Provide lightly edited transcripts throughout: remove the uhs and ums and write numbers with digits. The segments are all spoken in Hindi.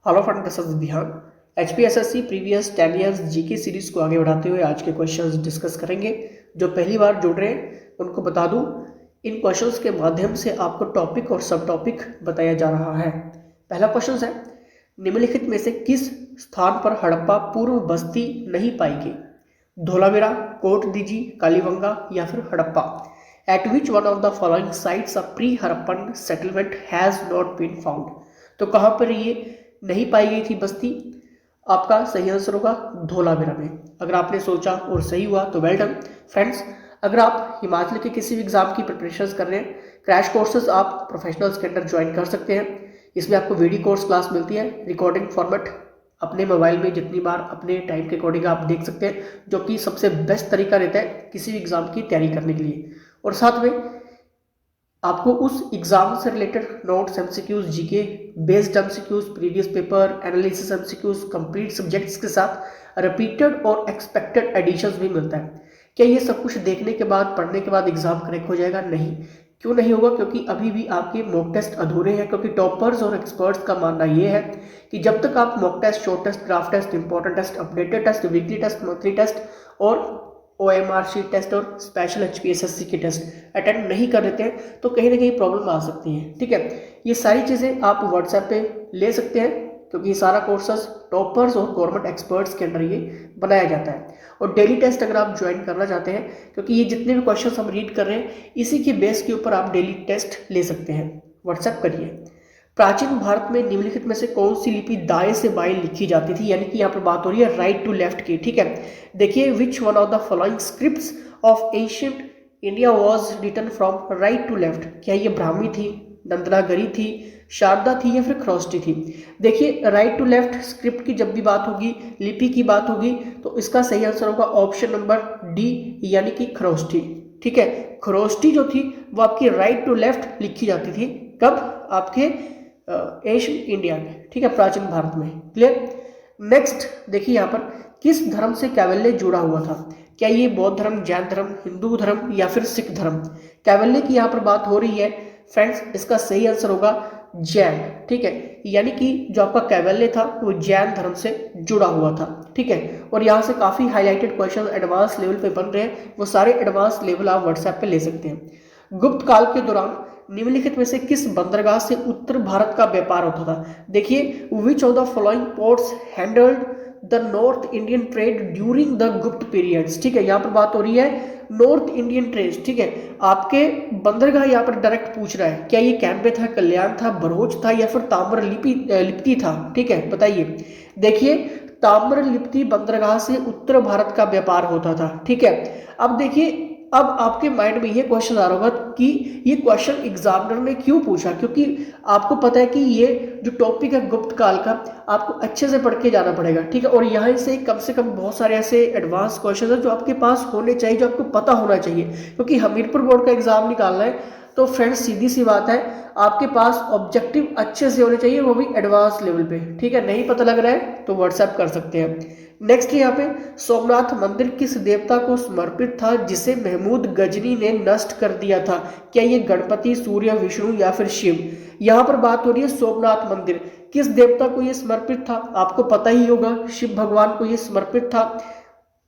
हेलो फ्रेंड, दिस इज ध्यान। HPSSC previous 10 years GK series को आगे बढ़ाते हुए आज के क्वेश्चंस डिस्कस करेंगे। जो पहली बार जुड़ रहे हैं उनको बता दूं, इन क्वेश्चंस के माध्यम से आपको टॉपिक और सब टॉपिक बताया जा रहा है। पहला क्वेश्चन है, निम्नलिखित में से किस स्थान पर हड़प्पा पूर्व बस्ती नहीं पाई गई? धोलावीरा, कोट दीजी, कालीबंगा या फिर Harappa? At which one of the following sites of pre Harappan settlement has not been found? तो कहां पर ये नहीं पाई गई थी बस्ती? आपका सही आंसर होगा धोलावीरा में। अगर आपने सोचा और सही हुआ तो वेल डन फ्रेंड्स। अगर आप हिमाचल के किसी भी एग्जाम की प्रिपरेशन कर रहे हैं, क्रैश कोर्सेज आप प्रोफेशनल्स के अंदर ज्वाइन कर सकते हैं। इसमें आपको वीडियो कोर्स क्लास मिलती है, रिकॉर्डिंग फॉर्मेट अपने मोबाइल में जितनी बार अपने टाइम के अकॉर्डिंग आप देख सकते हैं, जो कि सबसे बेस्ट तरीका रहता है किसी भी एग्जाम की तैयारी करने के लिए। और साथ में आपको उस एग्जाम से related notes, MCQs, GK based MCQs, previous paper analysis MCQs, complete subjects के साथ रिपीटेड और एक्सपेक्टेड एडिशंस भी मिलता है। क्या ये सब कुछ देखने के बाद, पढ़ने के बाद एग्जाम क्रैक हो जाएगा? नहीं। क्यों नहीं होगा? क्योंकि अभी भी आपके मॉक टेस्ट अधूरे हैं। क्योंकि टॉपर्स और एक्सपर्ट्स का मानना ये है कि जब तक आप mock test, short test, draft test, important test, updated test, weekly test, monthly test और OMR शीट टेस्ट और स्पेशल HPSSC के टेस्ट अटेंड नहीं कर देते हैं तो कहीं ना कहीं प्रॉब्लम आ सकती है। ठीक है, ये सारी चीज़ें आप व्हाट्सएप पे ले सकते हैं, क्योंकि ये सारा कोर्सेज टॉपर्स और गवर्नमेंट एक्सपर्ट्स के अंदर ये बनाया जाता है। और डेली टेस्ट अगर आप ज्वाइन करना चाहते हैं, क्योंकि ये जितने भी क्वेश्चन हम रीड कर रहे हैं इसी के बेस के ऊपर आप डेली टेस्ट ले सकते हैं। व्हाट्सएप करिए। प्राचीन भारत में निम्नलिखित में से कौन सी लिपि दाएं से बाएं लिखी जाती थी? यानी कि यहाँ पर बात हो रही है राइट टू लेफ्ट की। ठीक है, देखिए, which one of the following scripts of ancient India was written from right to left? क्या ये ब्राह्मी थी, देवनागरी थी, शारदा थी या फिर खरोष्टी थी? देखिए, राइट टू लेफ्ट स्क्रिप्ट की जब भी बात होगी, लिपि की बात होगी, तो इसका सही आंसर होगा ऑप्शन नंबर डी, यानी कि खरोष्टी। ठीक है, खरोष्टी जो थी वो आपकी राइट टू लेफ्ट लिखी जाती थी। कब? आपके एशियन इंडिया में। ठीक है, प्राचीन भारत में। क्लियर? नेक्स्ट देखिए, यहाँ पर किस धर्म से कैवल्य जुड़ा हुआ था? क्या ये बौद्ध धर्म, जैन धर्म, हिंदू धर्म या फिर सिख धर्म? कैवल्य की यहाँ पर बात हो रही है फ्रेंड्स, इसका सही आंसर होगा जैन। ठीक है, यानी कि जो आपका कैवल्य था वो जैन धर्म से जुड़ा हुआ था। ठीक है, और यहाँ से काफी हाईलाइटेड क्वेश्चन एडवांस लेवल पे बन रहे हैं, वो सारे एडवांस लेवल आप व्हाट्सएप पे ले सकते हैं। गुप्त काल के दौरान निम्नलिखित में से किस बंदरगाह से उत्तर भारत का व्यापार होता था? देखिए, which of the following ports handled the north Indian trade during the गुप्त पीरियड्स? ठीक है, यहाँ पर बात हो रही है नॉर्थ इंडियन ट्रेड। ठीक है, आपके बंदरगाह यहाँ पर डायरेक्ट पूछ रहा है, क्या ये कैम्बे था, कल्याण था, भरूच था या फिर ताम्रलिप्ति था? ठीक है, बताइए। देखिए, ताम्रलिप्ति बंदरगाह से उत्तर भारत का व्यापार होता था। ठीक है, अब देखिए, अब आपके माइंड में ये क्वेश्चन आ रहा होगा कि ये क्वेश्चन एग्जामिनर ने क्यों पूछा? क्योंकि आपको पता है कि ये जो टॉपिक है गुप्त काल का, आपको अच्छे से पढ़ के जाना पड़ेगा। ठीक है, और यहाँ से कम बहुत सारे ऐसे एडवांस क्वेश्चन है जो आपके पास होने चाहिए, जो आपको पता होना चाहिए। क्योंकि हमीरपुर बोर्ड का एग्जाम निकालना है तो फ्रेंड्स सीधी सी बात है, आपके पास ऑब्जेक्टिव अच्छे से होने चाहिए, वो भी एडवांस लेवल पे। ठीक है, नहीं पता लग रहा है तो व्हाट्सएप कर सकते हैं। नेक्स्ट यहाँ पे, सोमनाथ मंदिर किस देवता को समर्पित था जिसे महमूद गजनी ने नष्ट कर दिया था? क्या ये गणपति, सूर्य, विष्णु या फिर शिव? यहाँ पर बात हो रही है सोमनाथ मंदिर किस देवता को ये समर्पित था? आपको पता ही होगा, शिव भगवान को ये समर्पित था।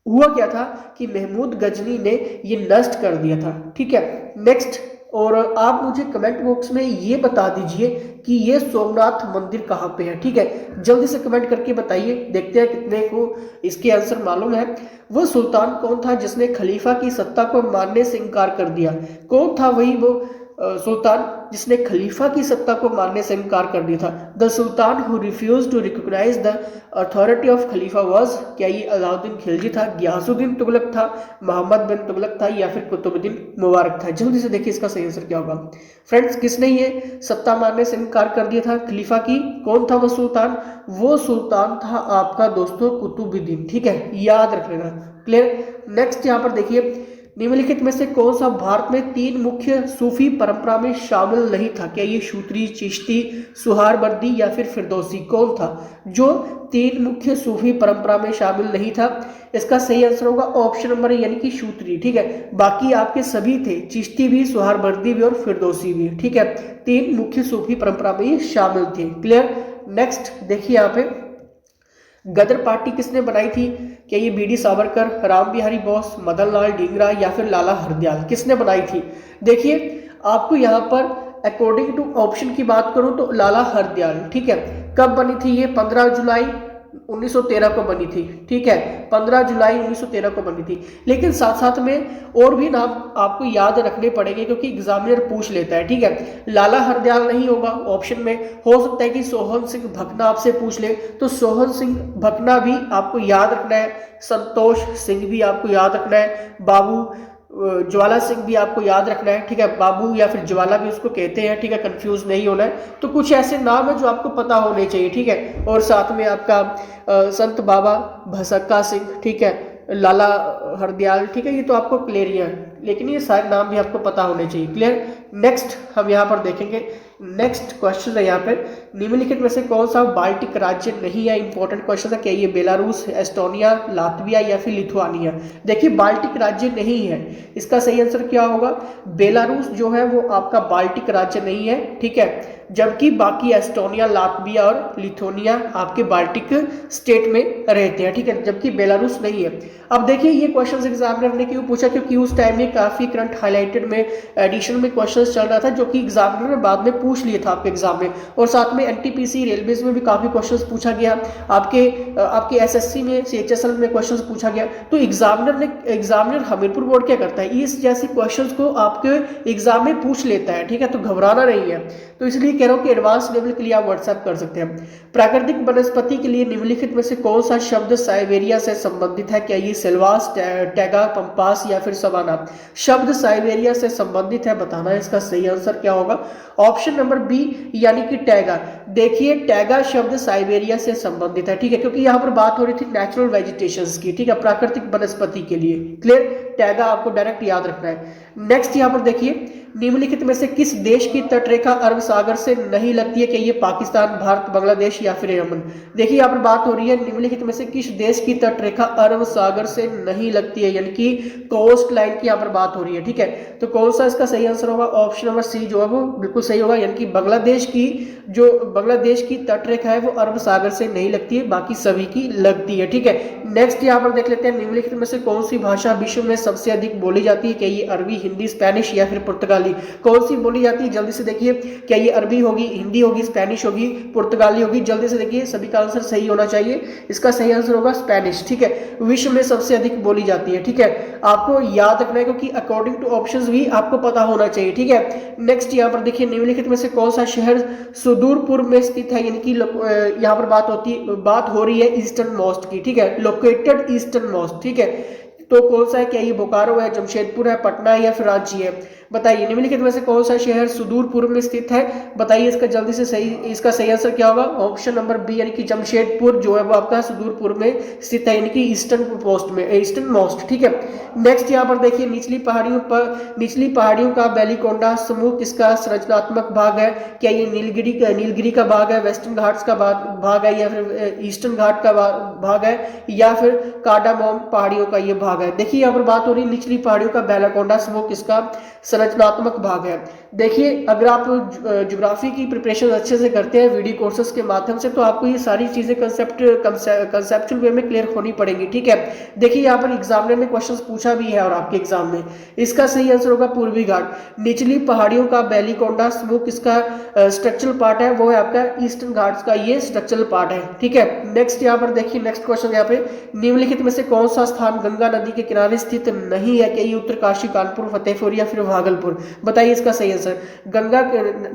हुआ क्या था कि महमूद गजनी ने ये नष्ट कर दिया था। ठीक है, नेक्स्ट, और आप मुझे कमेंट बॉक्स में ये बता दीजिए कि ये सोमनाथ मंदिर कहाँ पे है। ठीक है, जल्दी से कमेंट करके बताइए, देखते हैं कितने को इसके आंसर मालूम है। वो सुल्तान कौन था जिसने खलीफा की सत्ता को मानने से इनकार कर दिया? कौन था वही वो सुल्तान जिसने खलीफा की सत्ता को मानने से इनकार कर दिया था? The sultan who refuse to recognise the authority of Khalifa was? क्या ये अलाउद्दीन खिलजी था, गियासुद्दीन तुगलक था, मोहम्मद बिन तुगलक था या फिर कुतुबुद्दीन मुबारक था? जल्दी से देखिए इसका सही आंसर क्या होगा फ्रेंड्स। किसने ये सत्ता मानने से इनकार कर दिया था खलीफा की? कौन था वो सुल्तान? वो सुल्तान था आपका दोस्तों कुतुबुद्दीन। ठीक है, याद रख लेना। क्लियर? नेक्स्ट यहाँ पर देखिए, निम्नलिखित में से कौन सा भारत में 3 मुख्य सूफी परंपरा में शामिल नहीं था? क्या ये सूत्री, चिश्ती, सुहारवर्दी या फिर फिरदौसी? कौन था जो 3 मुख्य सूफी परंपरा में शामिल नहीं था? इसका सही आंसर होगा ऑप्शन नंबर यानी कि सूत्री। ठीक है, बाकी आपके सभी थे, चिश्ती भी, सुहारवर्दी भी और फिरदौसी भी। ठीक है, 3 मुख्य सूफी परंपरा में ये शामिल थे। क्लियर? नेक्स्ट देखिए यहाँ पे गदर पार्टी किसने बनाई थी? क्या ये बी डी सावरकर, राम बिहारी बोस, मदन लाल डींगरा या फिर लाला हरदयाल, किसने बनाई थी? देखिए आपको यहाँ पर अकॉर्डिंग टू ऑप्शन की बात करूं तो लाला हरदयाल, ठीक है। कब बनी थी ये? 15 जुलाई 1913 को बनी थी, ठीक है। 15 जुलाई 1913 को बनी थी। लेकिन साथ साथ में और भी नाम आपको याद रखने पड़ेंगे क्योंकि एग्जामिनर पूछ लेता है, ठीक है। लाला हरदयाल नहीं होगा ऑप्शन में, हो सकता है कि सोहन सिंह भकना आपसे पूछ ले, तो सोहन सिंह भकना भी आपको याद रखना है। संतोष सिंह भी आपको याद रखना है। बाबू ज्वाला सिंह भी आपको याद रखना है, ठीक है। बाबू या फिर ज्वाला भी उसको कहते हैं, ठीक है, कंफ्यूज नहीं होना है। तो कुछ ऐसे नाम है जो आपको पता होने चाहिए, ठीक है। और साथ में आपका संत बाबा भसक्का सिंह, ठीक है, लाला हरदयाल, ठीक है, ये तो आपको क्लियर ही है, लेकिन ये सारे नाम भी आपको पता होने चाहिए। क्लियर। नेक्स्ट हम यहाँ पर देखेंगे, नेक्स्ट क्वेश्चन है यहाँ पे, निम्नलिखित में से कौन सा बाल्टिक राज्य नहीं है? इंपॉर्टेंट क्वेश्चन है। क्या ये बेलारूस, एस्टोनिया, लातविया या फिर लिथुआनिया? देखिए बाल्टिक राज्य नहीं है, इसका सही आंसर क्या होगा? बेलारूस जो है वो आपका बाल्टिक राज्य नहीं है, ठीक है। जबकि बाकी एस्टोनिया, लातविया और लिथुआनिया आपके बाल्टिक स्टेट में रहते हैं, ठीक है, जबकि बेलारूस नहीं है। अब देखिए ये क्वेश्चंस एग्जामिनर ने क्यों पूछा? क्योंकि उस टाइम में काफी करंट हाईलाइटेड में एडिशन में क्वेश्चंस चल रहा था, जो कि एग्जामिनर ने बाद में पूछ लिया था आपके एग्जाम में। और साथ में एनटीपीसी रेलवेज में भी काफी क्वेश्चंस पूछा गया, आपके एसएससी में, सीएचएसएल में क्वेश्चंस पूछा गया। तो एग्जामिनर हमीरपुर बोर्ड क्या करता है, इस जैसे क्वेश्चंस को आपके एग्जाम में पूछ लेता है, ठीक है। तो घबराना नहीं है। तो इसलिए कह रहा हूं कि एडवांस लेवल के लिए आप व्हाट्सएप कर सकते हैं। प्राकृतिक वनस्पति के लिए निम्नलिखित में से कौन सा शब्द साइबेरिया से संबंधित है? क्या ये सिल्वास, टैगा, पंपास या फिर सवाना? शब्द साइबेरिया से संबंधित है, बताना है इसका सही आंसर क्या होगा। ऑप्शन नंबर बी यानी कि टैगा। देखिए टैगा शब्द साइबेरिया से संबंधित है, ठीक है, क्योंकि यहाँ पर बात हो रही थी नेचुरल वेजिटेशंस की, ठीक है, प्राकृतिक वनस्पति के लिए। क्लियर। टैगा आपको डायरेक्ट याद रखना है। नेक्स्ट यहाँ पर देखिए, निम्नलिखित में से किस देश की तटरेखा अरब सागर से नहीं लगती है? कि ये पाकिस्तान, भारत, बांग्लादेश या फिर यमन? देखिए यहाँ पर बात हो रही है निम्नलिखित में से किस देश की तटरेखा अरब सागर से नहीं लगती है, यानी कि कोस्ट लाइन की यहाँ पर बात हो रही है, ठीक है। तो कौन सा इसका सही आंसर होगा? ऑप्शन नंबर सी जो है वो बिल्कुल सही होगा, यानी कि बांग्लादेश की तटरेखा है वो अरब सागर से नहीं लगती है, बाकी सभी की लगती है, ठीक है। नेक्स्ट यहाँ पर देख लेते हैं, निम्नलिखित में से कौन सी भाषा विश्व में सबसे अधिक बोली जाती है? क्या ये अरबी, हिंदी, स्पेनिश या फिर पुर्तगाली? कौन सी बोली जाती है? जल्दी से देखिए, क्या ये अरबी होगी, हिंदी होगी, स्पेनिश होगी, पुर्तगाली होगी? जल्दी से देखिए, सभी का आंसर सही होना चाहिए। इसका सही आंसर होगा स्पेनिश, ठीक है, विश्व में सबसे अधिक बोली जाती है, ठीक है। आपको याद रखना है क्योंकि अकॉर्डिंग टू ऑप्शंस भी आपको पता होना चाहिए, ठीक है। नेक्स्ट यहाँ पर देखिए, निम्नलिखित में से कौन सा शहर सुदूर पूर्व में स्थित है? यानी कि यहाँ पर बात हो रही है ईस्टर्न मोस्ट की, ठीक है, लोकेटेड ईस्टर्न मोस्ट, ठीक है। तो कौन सा है? क्या ये बोकारो है, जमशेदपुर है, पटना है या फिर रांची है? बताइए निम्नलिखित में से कौन सा शहर सुदूर पूर्व में स्थित है? बताइए इसका जल्दी से इसका सही आंसर क्या होगा? ऑप्शन नंबर बी यानी कि जमशेदपुर जो है वो आपका सुदूर पूर्व में स्थित है, यानी कि ईस्टर्न मोस्ट, ठीक है। नेक्स्ट यहाँ पर देखिए, निचली पहाड़ियों का बेलीकोंडा समूह किसका संरचनात्मक भाग है? क्या ये नीलगिरी का भाग है, वेस्टर्न घाट्स का भाग है या फिर ईस्टर्न घाट का भाग है या फिर कार्डामोम पहाड़ियों का ये भाग है? देखिए यहाँ पर बात हो रही है निचली पहाड़ियों का बेलीकोंडा समूह किसका संरचनात्मक भाग है। देखिए अगर आप ज्योग्राफी की प्रिपरेशन अच्छे से करते हैं वीडियो कोर्सेज के माध्यम से, तो आपको ये सारी चीजें कंसेप्चुअल वे में क्लियर होनी पड़ेंगी, ठीक है। देखिए यहाँ पर एग्जामिनर ने क्वेश्चंस पूछा भी है और आपके एग्जाम में इसका सही आंसर होगा पूर्वी घाट। निचली पहाड़ियों का बेलीकोंडा समूह किसका स्ट्रक्चरल पार्ट है? वो है आपका ईस्टर्न घाट्स का ये स्ट्रक्चरल पार्ट है, ठीक है। नेक्स्ट यहाँ पर देखिए, नेक्स्ट क्वेश्चन यहाँ पे, निम्नलिखित में से कौन सा स्थान गंगा नदी के किनारे स्थित नहीं है? क्या ये उत्तरकाशी, कानपुर, फतेहपुर या फिर भागलपुर? बताइए इसका सही आंसर। गंगा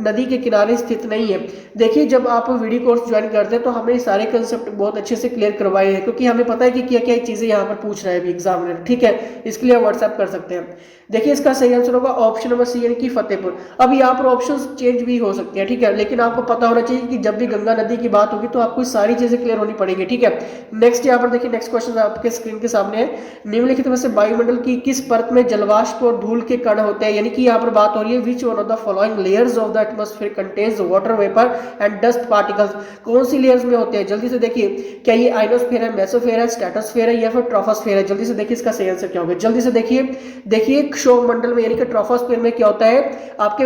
नदी के किनारे स्थित नहीं है। देखिए जब आप वीडियो कोर्स ज्वाइन करते हैं तो हमने सारे कंसेप्ट बहुत अच्छे से क्लियर करवाए हैं, क्योंकि हमें पता है कि क्या क्या चीजें यहाँ पर पूछ रहे हैं एग्जामिनर, ठीक है। इसके लिए आप व्हाट्सएप कर सकते हैं। देखिए इसका सही आंसर होगा ऑप्शन नंबर सी यानी कि फतेहपुर। अब यहाँ पर ऑप्शंस चेंज भी हो सकते हैं, ठीक है, लेकिन आपको पता होना चाहिए कि जब भी गंगा नदी की बात होगी तो आपको सारी चीजें क्लियर होनी पड़ेगी, ठीक है। नेक्स्ट यहाँ पर देखिए, नेक्स्ट क्वेश्चन आपके स्क्रीन के सामने है, निम्नलिखित में से वायुमंडल की किस परत में जलवाष्प और धूल के कण होते हैं? यानी कि यहाँ पर बात हो रही है which one of the following layers of the atmosphere contains water vapour and dust particles? कौन सी लेयर्स में होते हैं? जल्दी से देखिए, क्या ये आइनोस्फेयर है, मेसोस्फेयर है, स्ट्रेटोस्फेयर है या फिर ट्रोपोस्फेयर है? जल्दी से देखिए इसका सही आंसर क्या होगा। जल्दी से देखिए क्षोभ मंडल में यानी कि ट्रोपोस्फीयर में क्या होता है, आपके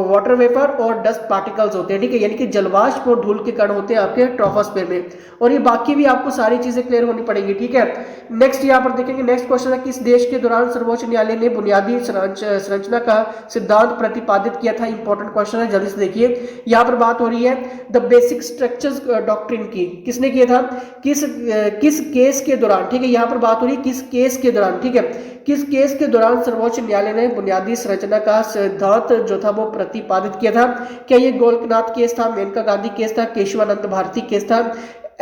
वाटर वेपर और डस्ट पार्टिकल्स होते हैं, ठीक है, यानी कि जलवाष्प और धूल के कण होते हैं आपके ट्रोपोस्फीयर में। और ये बाकी भी आपको सारी चीजें क्लियर होनी पड़ेंगी, ठीक है। नेक्स्ट यहाँ पर देखेंगे, नेक्स्ट क्वेश्चन है, किस देश के दौरान सर्वोच्च न्यायालय ने बुनियादी संरचना का सिद्धांत प्रतिपादित किया था? इंपॉर्टेंट क्वेश्चन है, जल्दी से देखिए। यहाँ पर बात हो रही है द बेसिक स्ट्रक्चर्स डॉक्ट्रिन की, किसने किया था, किस केस के दौरान, ठीक है, यहाँ पर बात हो रही है किस केस के दौरान, ठीक है, किस केस के दौरान सर्वोच्च न्यायालय ने बुनियादी संरचना का सिद्धांत जो था वो प्रतिपादित किया था? क्या ये गोलकनाथ केस था, मेनका गांधी केस था, केशवानंद भारती केस था,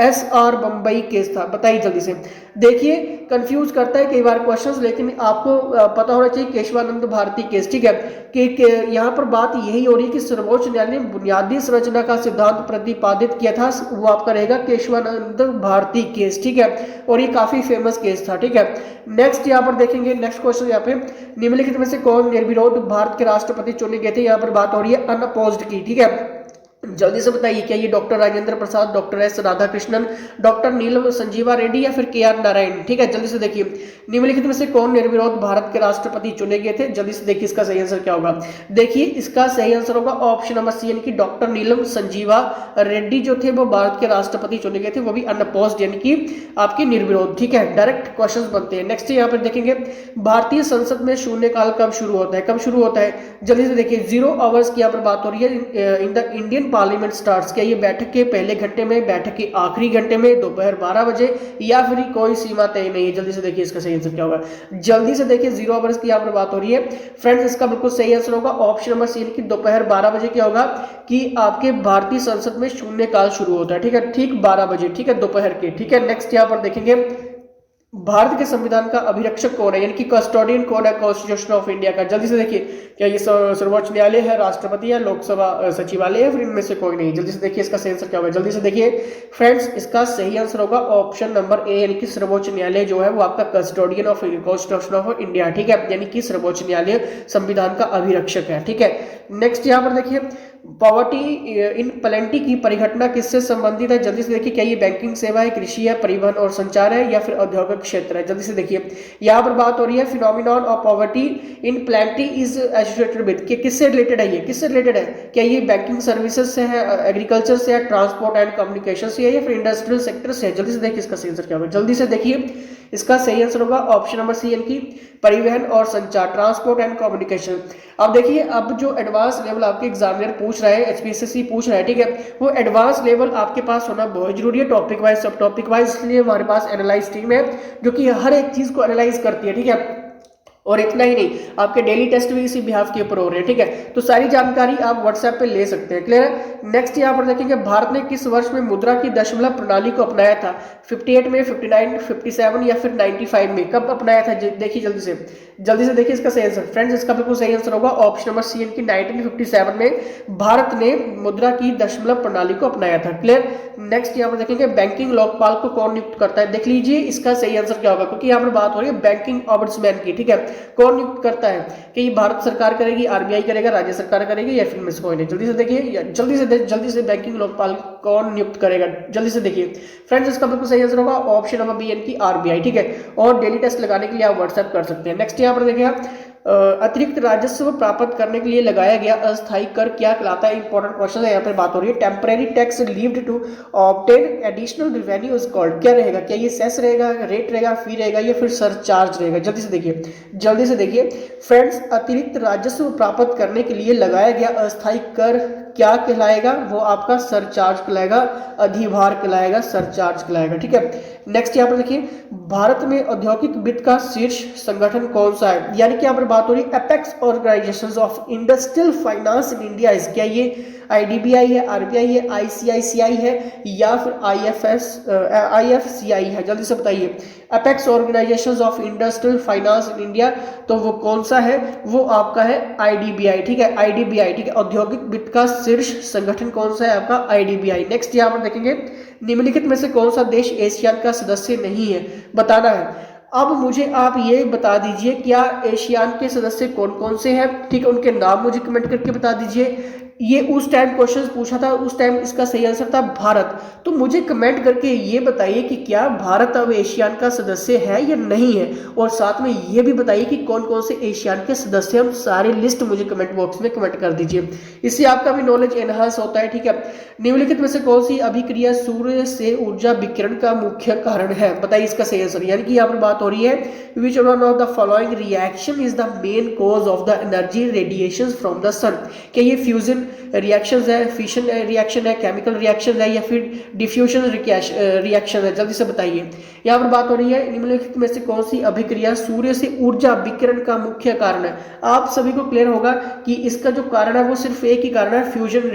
SR बम्बई केस था? बताइए जल्दी से। देखिए कंफ्यूज करता है कई बार क्वेश्चंस, लेकिन आपको पता होना चाहिए केशवानंद भारती केस, ठीक है, कि यहाँ पर बात यही हो रही है कि सर्वोच्च न्यायालय ने बुनियादी संरचना का सिद्धांत प्रतिपादित किया था, वो आपका रहेगा केशवानंद भारती केस, ठीक है, और ये काफी फेमस केस था, ठीक है। नेक्स्ट यहाँ पर देखेंगे, नेक्स्ट क्वेश्चन यहाँ पे, निम्नलिखित में से कौन निर्विरोध भारत के राष्ट्रपति चुने गए थे? यहाँ पर बात हो रही है अनअपोज्ड की, ठीक है, जल्दी से बताइए, क्या ये doctor Rajendra Prasad, doctor S Radhakrishnan, doctor Neelam Sanjiva Reddy या फिर KR नारायण? ठीक है, जल्दी से देखिए, निम्नलिखित में से कौन निर्विरोध भारत के राष्ट्रपति चुने गए थे? जल्दी से देखिए इसका सही आंसर क्या होगा। देखिए इसका सही आंसर होगा ऑप्शन नंबर सी, यानी कि डॉक्टर नीलम संजीवा रेड्डी जो थे वो भारत के राष्ट्रपति चुने गए थे, वो भी अनअपोज्ड यानी कि आपके निर्विरोध, ठीक है। डायरेक्ट क्वेश्चन बनते हैं। नेक्स्ट यहाँ पर देखेंगे, भारतीय संसद में शून्यकाल कब शुरू होता है? कब शुरू होता है? जल्दी से देखिए, 0 आवर्स की यहाँ पर बात हो रही है। In the Indian parliament starts, क्या ये बैठक के पहले घंटे में, बैठक के आखिरी घंटे में, दोपहर 12 बजे, या फिर कोई सीमा तय नहीं है? जल्दी से देखिए इसका सही आंसर क्या होगा। जल्दी से देखिए, 0 आवर्स की यहाँ पर बात हो रही है फ्रेंड्स, इसका बिल्कुल सही आंसर होगा ऑप्शन नंबर सी, कि दोपहर 12 बजे क्या होगा कि आपके भारतीय संसद में शून्यकाल शुरू होता है, ठीक है, ठीक 12 बजे, ठीक है, दोपहर के, ठीक है। नेक्स्ट यहाँ पर देखेंगे, भारत के संविधान का अभिरक्षक कौन है, यानी कि कस्टोडियन कौन है कॉन्स्टिट्यूशन ऑफ इंडिया का? जल्दी से देखिए, क्या ये सर्वोच्च न्यायालय है, राष्ट्रपति है, लोकसभा सचिवालय है, फिर इनमें से कोई नहीं? जल्दी से देखिए इसका सही आंसर क्या होगा। जल्दी से देखिए फ्रेंड्स, इसका सही आंसर होगा ऑप्शन नंबर ए, यानी कि सर्वोच्च न्यायालय जो है वो आपका custodian of constitution of India, ठीक है, यानी कि सर्वोच्च न्यायालय संविधान का अभिरक्षक है, ठीक है। नेक्स्ट यहाँ पर देखिए, पॉवर्टी इन प्लेंटी की परिघटना किससे संबंधित है? जल्दी से देखिए, क्या ये बैंकिंग सेवा है, कृषि है, परिवहन और संचार है, या फिर औद्योगिक क्षेत्र है? जल्दी से देखिए, यहाँ पर बात हो रही है phenomenon of poverty in plenty is associated with, किससे रिलेटेड है? ये किससे रिलेटेड है? क्या ये बैंकिंग सर्विसेज से है, एग्रीकल्चर से है, ट्रांसपोर्ट एंड कम्युनिकेशन से है, या फिर इंडस्ट्रियल सेक्टर से है? जल्दी से देखिए इसका सही आंसर क्या होगा। जल्दी से देखिए इसका सही आंसर होगा ऑप्शन नंबर सी, यानी कि परिवहन और संचार, ट्रांसपोर्ट एंड कम्युनिकेशन। अब देखिए, अब जो एडवांस लेवल आपके एग्जामिनर पूछ रहा है, HPSC पूछ रहा है, ठीक है, वो एडवांस लेवल आपके पास होना बहुत जरूरी है, टॉपिक वाइज, सब टॉपिक वाइज, इसलिए हमारे पास एनालाइज टीम है जो कि हर एक चीज को एनालाइज करती है, ठीक है। और इतना ही नहीं, आपके डेली टेस्ट भी इसी बिहाफ के ऊपर हो रहे हैं, ठीक है, तो सारी जानकारी आप व्हाट्सएप पे ले सकते हैं, क्लियर है। नेक्स्ट यहाँ पर देखेंगे, भारत ने किस वर्ष में मुद्रा की दशमलव प्रणाली को अपनाया था? 58 में, 59, 57 या फिर 95 में? कब अपनाया था? देखिए जल्दी से देखिए इसका सही आंसर फ्रेंड्स, इसका बिल्कुल सही आंसर होगा ऑप्शन नंबर सी, कि 1957 में भारत ने मुद्रा की दशमलव प्रणाली को अपनाया था, क्लियर। नेक्स्ट यहाँ पर देखेंगे, बैंकिंग लोकपाल को कौन नियुक्त करता है? देख लीजिए इसका सही आंसर क्या होगा, क्योंकि यहाँ पर बात हो रही है बैंकिंग ऑम्बुड्समैन की, ठीक है, कौन नियुक्त करता है? कि ये भारत सरकार करेगी, RBI करेगा, राज्य सरकार करेगी, या फिर में से कोई नहीं? जल्दी से देखिए, जल्दी से बैंकिंग लोकपाल कौन नियुक्त करेगा? जल्दी से देखिए फ्रेंड्स, इसका बिल्कुल सही आंसर होगा ऑप्शन नंबर बी, यानी कि RBI, ठीक है। और डेली टेस्ट लगाने के लिए आप व्हाट्सएप कर सकते हैं। नेक्स्ट यहाँ पर देखिए, अतिरिक्त राजस्व प्राप्त करने के लिए लगाया गया अस्थायी कर क्या कहलाता है? इंपॉर्टेंट क्वेश्चन है, यहाँ पर बात हो रही है। Temporary tax levied to obtain additional revenue is called, क्या रहेगा? क्या ये सेस रहेगा, रेट रहेगा, फी रहेगा, या फिर सरचार्ज रहेगा? जल्दी से देखिए फ्रेंड्स, अतिरिक्त राजस्व प्राप्त करने के लिए लगाया गया अस्थायी कर क्या कहलाएगा? वो आपका सरचार्ज कहलाएगा, अधिभार कहलाएगा, सरचार्ज कहलाएगा, ठीक है। नेक्स्ट यहाँ पर देखिए, भारत में औद्योगिक वित्त का शीर्ष संगठन कौन सा है? यानी कि यहाँ पर बात हो रही है apex organisations of industrial finance in India, क्या ये IDBI है, RBI है, ICICI है, या फिर IFCI है? जल्दी से बताइए, apex organisations of industrial finance in India, तो वो कौन सा है? वो आपका है IDBI, ठीक है, IDBI, ठीक है। औद्योगिक वित्त का शीर्ष संगठन कौन सा है? आपका IDBI। नेक्स्ट यहाँ पर देखेंगे, निम्नलिखित में से कौन सा देश एशियान का सदस्य नहीं है? बताना है। अब मुझे आप ये बता दीजिए, क्या एशियान के सदस्य कौन कौन से हैं, ठीक है, उनके नाम मुझे कमेंट करके बता दीजिए। ये उस टाइम क्वेश्चन पूछा था, उस टाइम इसका सही आंसर था भारत। तो मुझे कमेंट करके ये बताइए कि क्या भारत अब एशियान का सदस्य है या नहीं है, और साथ में ये भी बताइए कि कौन कौन से एशियान के सदस्य हम सारे लिस्ट मुझे कमेंट बॉक्स में कमेंट कर दीजिए, इससे आपका भी नॉलेज एनहांस होता है। ठीक है, निम्नलिखित में से कौन सी अभिक्रिया सूर्य से ऊर्जा विकिरण का मुख्य कारण है, बताइए इसका सही आंसर। यानी कि यहाँ पर बात हो रही है which one of the following reaction is the main cause of the energy radiation from the sun. क्या ये फ्यूजन रिएक्शन है, फिशन रिएक्शन है, केमिकल रिएक्शन है, या फिर डिफ्यूजन रिएक्शन है, जल्दी से बताइए। यहाँ पर बात हो रही है निम्नलिखित में से कौन सी अभिक्रिया सूर्य से ऊर्जा विकिरण का मुख्य कारण है। आप सभी को क्लियर होगा कि इसका जो कारण है वो सिर्फ एक ही कारण है, फ्यूजन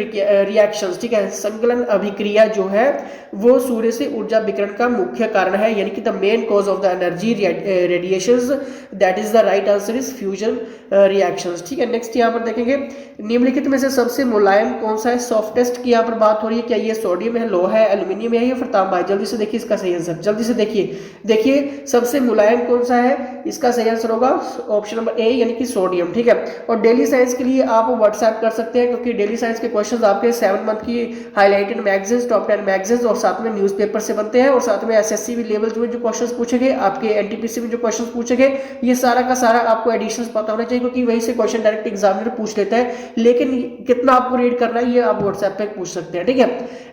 रिएक्शंस। ठीक है, संकलन अभिक्रिया जो है वो सूर्य से ऊर्जा विकिरण का मुख्य कारण है, यानी कि the main cause of the energy radiations, that is the right answer is fusion reactions. ठीक है, नेक्स्ट यहाँ पर देखेंगे निम्नलिखित में से सबसे मुलायम कौन सा है, सॉफ्टेस्ट की यहाँ पर बात हो रही है। क्या ये सोडियम है, लोहा है, एल्यूमिनियम है, या फिर तांबा है, जल्दी से देखिए इसका सही आंसर। जल्दी से देखिए सबसे मुलायम कौन सा है, इसका सही आंसर होगा ऑप्शन नंबर ए यानी कि सोडियम। ठीक है, और डेली साइंस के लिए आप व्हाट्सएप कर सकते हैं, क्योंकि डेली साइंस के क्वेश्चंस आपके 7 मंथ की हाईलाइटेड मैगजीन्स, टॉप 10 मैगजीन्स और साथ में न्यूज़पेपर से बनते हैं, और साथ में एसएससी भी लेवल में जो क्वेश्चंस पूछे गए, आपके एनटीपीसी में जो क्वेश्चंस पूछे गए, ये सारा का सारा आपको एडिशंस पता होना चाहिए, क्योंकि वहीं से क्वेश्चन डायरेक्ट एग्जामिनर पूछ लेता है। लेकिन कितना आपको रीड करना है ये आप व्हाट्सएप पे पूछ सकते हैं। ठीक है,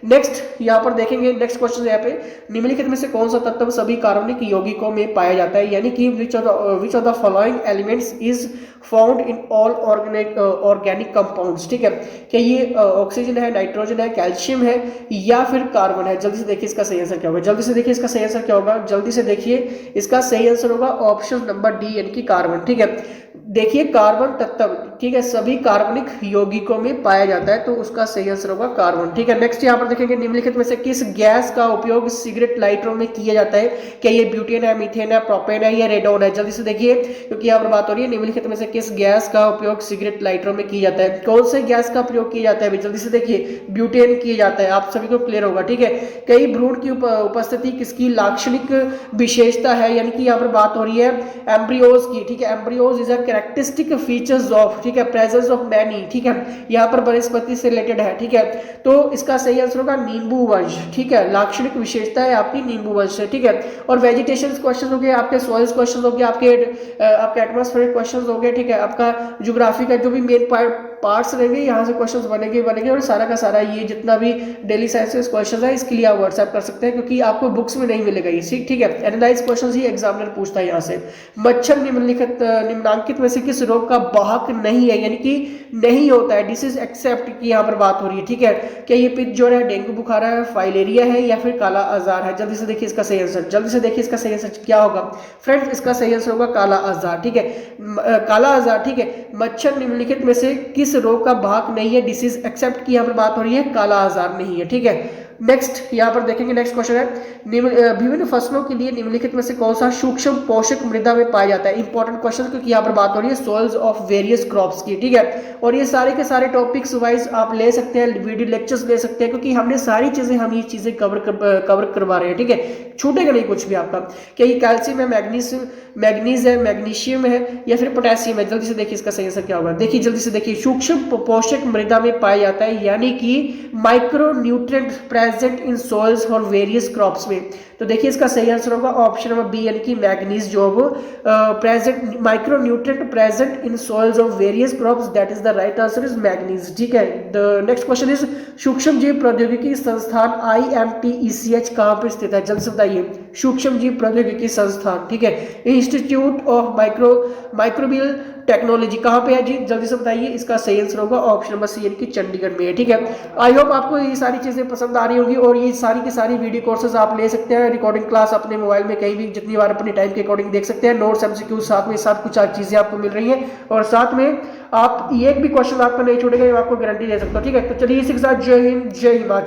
नेक्स्ट यहाँ पर देखेंगे, नेक्स्ट क्वेश्चन यहाँ पे निम्नलिखित में से कौन सा तत्व सभी कार्बनिक यौगिकों में पाया जाता है, यानी कि which of the following elements is found in all organic compounds. ठीक है, क्या ये ऑक्सीजन है, नाइट्रोजन है, कैल्शियम है, या फिर कार्बन है, जल्दी से देखिए इसका सही आंसर क्या होगा। जल्दी से देखिए इसका सही आंसर क्या होगा, जल्दी से देखिए इसका सही आंसर होगा ऑप्शन नंबर डी यानी कि कार्बन। ठीक है, देखिए कार्बन तत्व, ठीक है, सभी कार्बनिक यौगिकों में पाया जाता है, तो उसका सही आंसर होगा कार्बन। ठीक है, नेक्स्ट यहाँ पर देखेंगे निम्नलिखित में से किस गैस का उपयोग सिगरेट लाइटरों में किया जाता है, क्या ये ब्यूटेन है, मीथेन है, प्रोपेन है, या रेडोन है, जल्दी से देखिए, क्योंकि यहाँ पर बात हो रही है निम्नलिखित में से किस गैस का उपयोग सिगरेट लाइटरों में किया जाता है। कौन से गैस का प्रयोग किया जाता है, जल्दी से देखिए, ब्यूटेन किया जाता है, आप सभी को क्लियर होगा। ठीक है, कई भ्रूण की उपस्थिति किसकी लाक्षणिक विशेषता है, यानी कि यहाँ पर बात हो रही है एम्ब्रियोज की। ठीक है, embryos is a characteristic features of, ठीक है, प्रेजेंस ऑफ मैनी। ठीक है, यहाँ पर वनस्पति से रिलेटेड है। ठीक है, तो इसका सही आंसर होगा नींबू वंश। ठीक है, लाक्षणिक विशेषता है आपकी नींबू वंश है। ठीक है, और वेजिटेशन क्वेश्चन हो गए, आपके सॉइल्स क्वेश्चन हो गए, आपके एटमॉस्फेरिक क्वेश्चन हो गए। ठीक है, आपका ज्योग्राफी का जो भी मेन पार्ट्स रहेंगे यहाँ से क्वेश्चंस बनेंगे, और सारा का सारा ये जितना भी डेली साइंस क्वेश्चन है इसके लिए आप व्हाट्सएप कर सकते हैं, क्योंकि आपको बुक्स में नहीं मिलेगा ये। ठीक है, एनालाइज क्वेश्चंस ही एग्जामिनर पूछता है यहाँ से। मच्छर निम्नांकित में से किस रोग का वाहक नहीं है, यानी कि नहीं होता है, डिसीज एक्सेप्ट की यहाँ पर बात हो रही है। ठीक है, क्या ये पित्त ज्वर है, डेंगू बुखार है, फाइलेरिया है, या फिर काला आजार है, जल्दी से देखिए इसका सही आंसर। जल्दी से देखिए इसका सही आंसर क्या होगा फ्रेंड्स, इसका सही आंसर होगा काला आजार। ठीक है, काला आजार। ठीक है, मच्छर निम्नलिखित में से किस रोग का भाग नहीं है, डिसीज एक्सेप्ट की यहाँ पर बात हो रही है, काला आजार नहीं है। ठीक है, नेक्स्ट यहाँ पर देखेंगे, नेक्स्ट क्वेश्चन है विभिन्न फसलों के लिए निम्नलिखित में से कौन सा सूक्ष्म पोषक मृदा में पाया जाता है। इंपॉर्टेंट क्वेश्चन, क्योंकि यहाँ पर बात हो रही है सॉइल्स ऑफ वेरियस क्रॉप्स की। ठीक है, और ये सारे के सारे टॉपिक्स वाइज आप ले सकते हैं, वीडियो लेक्चर्स ले सकते हैं, क्योंकि हमने सारी चीजें हम ये चीजें कवर करवा रहे हैं। ठीक है, छूटेगा नहीं कुछ भी आपका। क्या ये कैल्शियम है, मैग्नीज है, मैग्नीशियम है, या फिर पोटेशियम है, जल्दी से देखिए इसका सही आंसर क्या होगा। देखिए जल्दी से देखिए, सूक्ष्म पोषक मृदा में पाया जाता है, यानी कि micro nutrient present in soils और वेरियस क्रॉप्स में। तो देखिए इसका सही आंसर होगा ऑप्शन नंबर बी यानी कि मैग्नीज, जो present micro nutrient present in soils of various crops, that is the right answer is manganese. ठीक है, द नेक्स्ट क्वेश्चन इज सूक्ष्म जीव प्रौद्योगिकी संस्थान IMTECH कहाँ पर स्थित है, जल्द से बताइए। सूक्ष्म जीव प्रौद्योगिकी संस्थान, ठीक है, इंस्टीट्यूट ऑफ माइक्रोबियल टेक्नोलॉजी कहाँ पे है जी, जल्दी से बताइए। इसका सही आंसर होगा ऑप्शन नंबर सी यानी कि चंडीगढ़ में है। ठीक है, आई होप आपको ये सारी चीजें पसंद आ रही होगी, और ये सारी की सारी वीडियो कोर्सेज आप ले सकते हैं, रिकॉर्डिंग क्लास अपने मोबाइल में कहीं भी जितनी बार अपने टाइम के अकॉर्डिंग देख सकते हैं। नोट्स MCQ साथ में साथ कुछ चीजें आपको मिल रही है, और साथ में आप एक भी क्वेश्चन आपका नहीं छूटेगा, मैं आपको गारंटी दे सकता हूँ। ठीक है, तो चलिए इसी के साथ जय हिंद, जय हिमाचल।